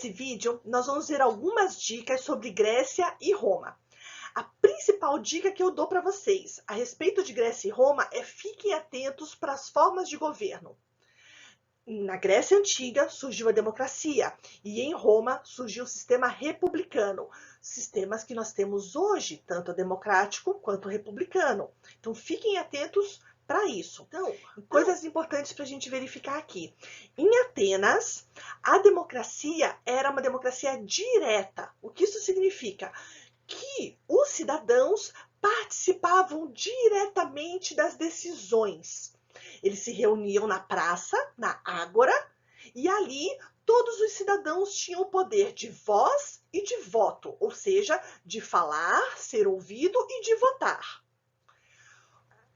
Nesse vídeo, nós vamos ver algumas dicas sobre Grécia e Roma. A principal dica que eu dou para vocês a respeito de Grécia e Roma é fiquem atentos para as formas de governo. Na Grécia Antiga surgiu a democracia e em Roma surgiu o sistema republicano, sistemas que nós temos hoje, tanto democrático quanto republicano. Então fiquem atentos para isso. Então, coisas importantes para a gente verificar aqui. Em Atenas, a democracia era uma democracia direta. O que isso significa? Que os cidadãos participavam diretamente das decisões. Eles se reuniam na praça, na ágora, e ali todos os cidadãos tinham o poder de voz e de voto, ou seja, de falar, ser ouvido e de votar.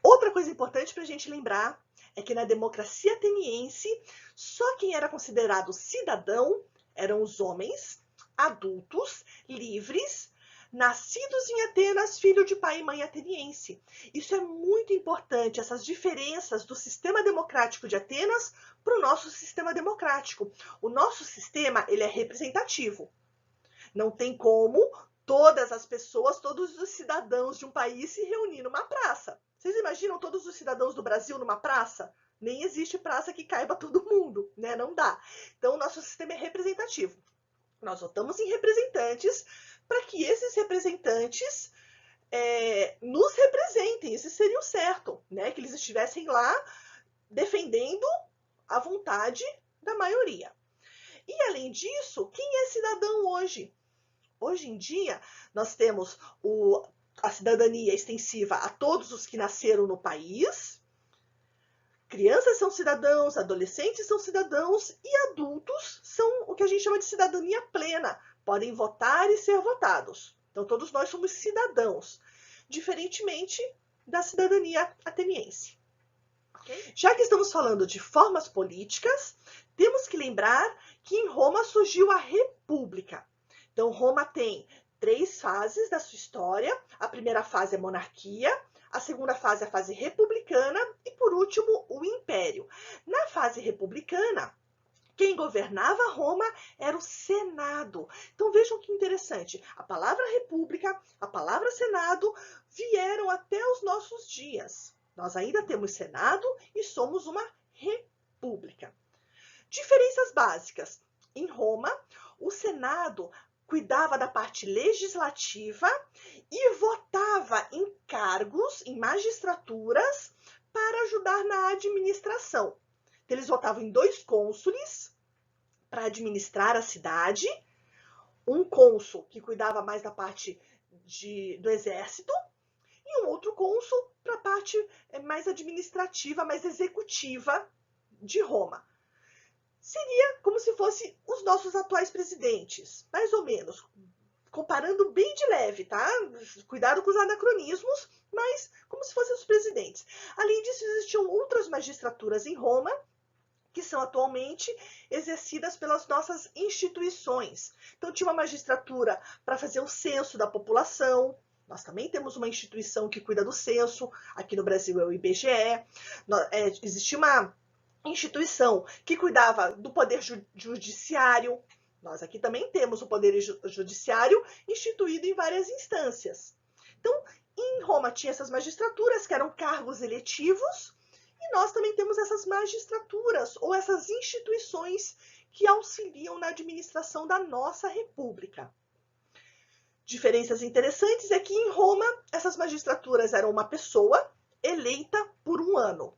Outra coisa importante para a gente lembrar é que na democracia ateniense, só quem era considerado cidadão eram os homens, adultos, livres, nascidos em Atenas, filho de pai e mãe ateniense. Isso é muito importante, essas diferenças do sistema democrático de Atenas para o nosso sistema democrático. O nosso sistema, ele é representativo. Não tem como todas as pessoas, todos os cidadãos de um país se reunir numa praça. Vocês imaginam todos os cidadãos do Brasil numa praça? Nem existe praça que caiba todo mundo, né? Não dá. Então, o nosso sistema é representativo. Nós votamos em representantes para que esses representantes nos representem. Isso seria o certo, né? Que eles estivessem lá defendendo a vontade da maioria. E, além disso, quem é cidadão hoje? Hoje em dia, nós temos a cidadania extensiva a todos os que nasceram no país. Crianças são cidadãos, adolescentes são cidadãos e adultos são o que a gente chama de cidadania plena. Podem votar e ser votados. Então, todos nós somos cidadãos, diferentemente da cidadania ateniense. Okay? Já que estamos falando de formas políticas, temos que lembrar que em Roma surgiu a República. Então, Roma tem 3 fases da sua história. A primeira fase é monarquia, a segunda fase é a fase republicana e, por último, o império. Na fase republicana, quem governava Roma era o Senado. Então, vejam que interessante. A palavra república, a palavra Senado vieram até os nossos dias. Nós ainda temos Senado e somos uma república. Diferenças básicas. Em Roma, o Senado cuidava da parte legislativa e votava em cargos, em magistraturas, para ajudar na administração. Então, eles votavam em 2 cônsules para administrar a cidade, um cônsul que cuidava mais da parte do exército e um outro cônsul para a parte mais administrativa, mais executiva de Roma. Seria como se fosse os nossos atuais presidentes, mais ou menos, comparando bem de leve, tá? Cuidado com os anacronismos, mas como se fossem os presidentes. Além disso, existiam outras magistraturas em Roma, que são atualmente exercidas pelas nossas instituições. Então, tinha uma magistratura para fazer o censo da população. Nós também temos uma instituição que cuida do censo. Aqui no Brasil é o IBGE. Existia uma instituição que cuidava do poder judiciário. Nós aqui também temos o poder judiciário instituído em várias instâncias. Então, em Roma tinha essas magistraturas, que eram cargos eletivos, e nós também temos essas magistraturas, ou essas instituições que auxiliam na administração da nossa república. Diferenças interessantes é que em Roma, essas magistraturas eram uma pessoa eleita por 1 ano.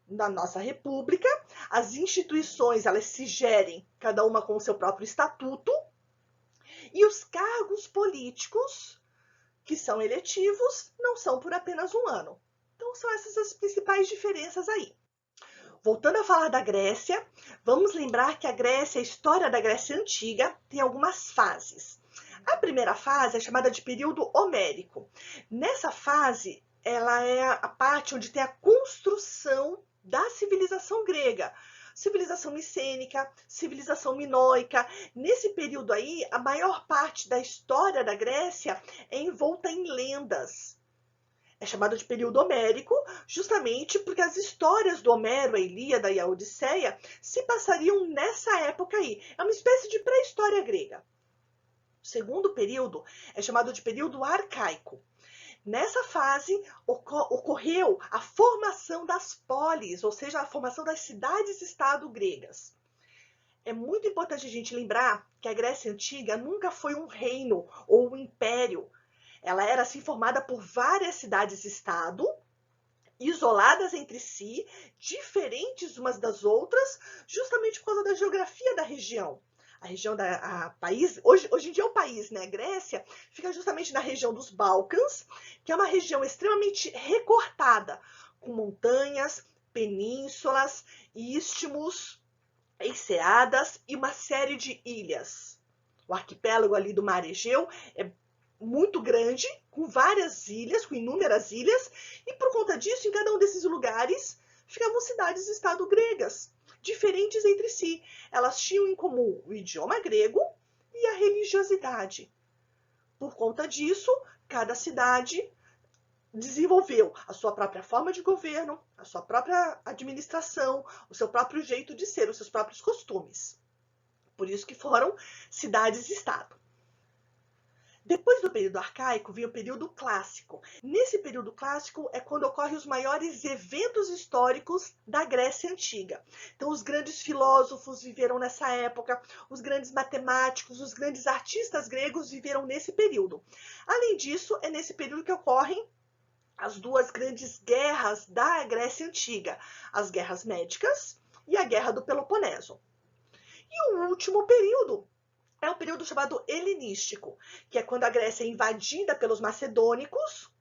Na nossa república, as instituições elas se gerem, cada uma com o seu próprio estatuto, e os cargos políticos, que são eletivos, não são por apenas 1 ano. Então, são essas as principais diferenças aí. Voltando a falar da Grécia, vamos lembrar que a história da Grécia Antiga tem algumas fases. A primeira fase é chamada de período homérico. Nessa fase, ela é a parte onde tem a construção da civilização grega, civilização micênica, civilização minoica. Nesse período aí, a maior parte da história da Grécia é envolta em lendas. É chamado de período homérico, justamente porque as histórias do Homero, a Ilíada e a Odisseia, se passariam nessa época aí. É uma espécie de pré-história grega. O segundo período é chamado de período arcaico. Nessa fase ocorreu a formação das polis, ou seja, a formação das cidades-estado gregas. É muito importante a gente lembrar que a Grécia Antiga nunca foi um reino ou um império. Ela era assim formada por várias cidades-estado, isoladas entre si, diferentes umas das outras, justamente por causa da geografia da região. A região da país, hoje em dia é o país, né? A Grécia fica justamente na região dos Balcãs, que é uma região extremamente recortada, com montanhas, penínsulas, istmos, enseadas e uma série de ilhas. O arquipélago ali do Mar Egeu é muito grande, com várias ilhas, com inúmeras ilhas, e por conta disso, em cada um desses lugares, ficavam cidades-estado gregas, diferentes entre si. Elas tinham em comum o idioma grego e a religiosidade. Por conta disso, cada cidade desenvolveu a sua própria forma de governo, a sua própria administração, o seu próprio jeito de ser, os seus próprios costumes. Por isso que foram cidades-estado. Depois do período arcaico, vem o período clássico. Nesse período clássico é quando ocorrem os maiores eventos históricos da Grécia Antiga. Então, os grandes filósofos viveram nessa época, os grandes matemáticos, os grandes artistas gregos viveram nesse período. Além disso, é nesse período que ocorrem as duas grandes guerras da Grécia Antiga, as guerras médicas e a Guerra do Peloponeso. E o último período é o período chamado helenístico, que é quando a Grécia é invadida pelos macedônicos,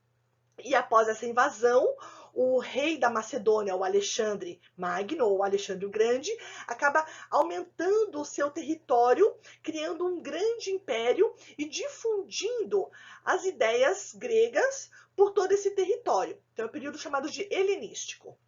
e após essa invasão, o rei da Macedônia, o Alexandre Magno, ou Alexandre o Grande, acaba aumentando o seu território, criando um grande império e difundindo as ideias gregas por todo esse território. Então é o período chamado de helenístico.